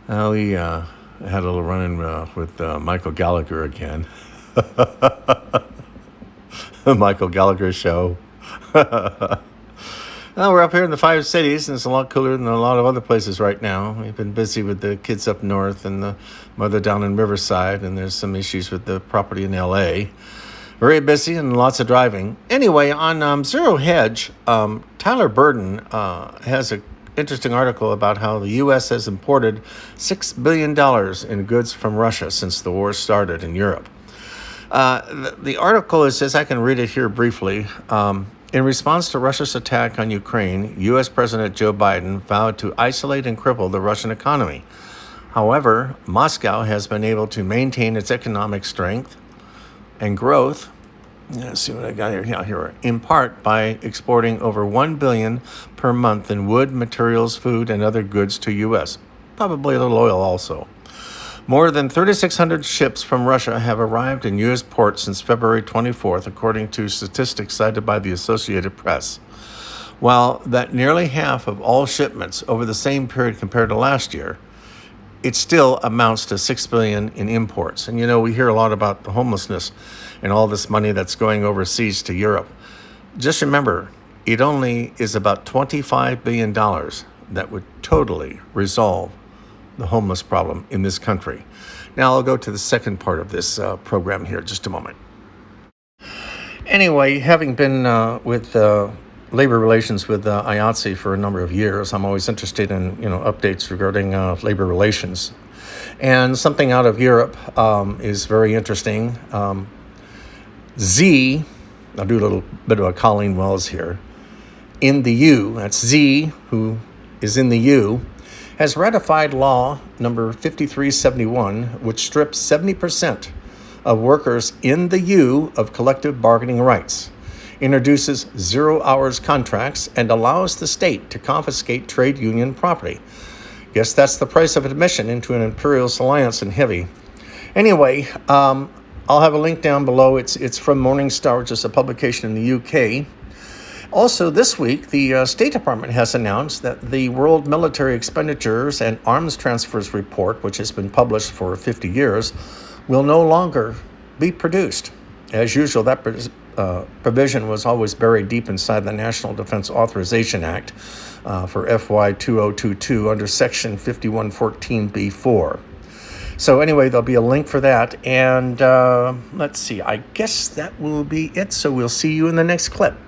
We had a little run-in with Michael Gallagher again. The Michael Gallagher show. Well, we're up here in the five cities, and it's a lot cooler than a lot of other places right now. We've been busy with the kids up north and the mother down in Riverside, and there's some issues with the property in L.A. Very busy and lots of driving. Anyway, on Zero Hedge, Tyler Burden has an interesting article about how the U.S. has imported $6 billion in goods from Russia since the war started in Europe. The article says, I can read it here briefly. In response to Russia's attack on Ukraine, U.S. President Joe Biden vowed to isolate and cripple the Russian economy. However, Moscow has been able to maintain its economic strength and growth. Let's see what I got here. Yeah, here. In part by exporting over $1 billion per month in wood, materials, food, and other goods to U.S. Probably a little oil also. More than 3,600 ships from Russia have arrived in U.S. ports since February 24th, according to statistics cited by the Associated Press. While that nearly half of all shipments over the same period compared to last year, it still amounts to $6 billion in imports. And we hear a lot about the homelessness and all this money that's going overseas to Europe. Just remember, it only is about $25 billion that would totally resolve the homeless problem in this country. Now I'll go to the second part of this program here in just a moment. Anyway, having been with labor relations with IATSE for a number of years, I'm always interested in updates regarding labor relations. And something out of Europe is very interesting. I'll do a little bit of a Colleen Wells here. In the U, that's Z, who is in the U, has ratified law number 5371, which strips 70% of workers in the U of collective bargaining rights, introduces 0 hours contracts, and allows the state to confiscate trade union property. Guess that's the price of admission into an imperialist alliance in heavy. Anyway, I'll have a link down below. It's from Morningstar, which is a publication in the UK. Also, this week, the State Department has announced that the World Military Expenditures and Arms Transfers Report, which has been published for 50 years, will no longer be produced. As usual, that provision was always buried deep inside the National Defense Authorization Act for FY 2022 under Section 5114B4. So anyway, there'll be a link for that. And let's see, I guess that will be it. So we'll see you in the next clip.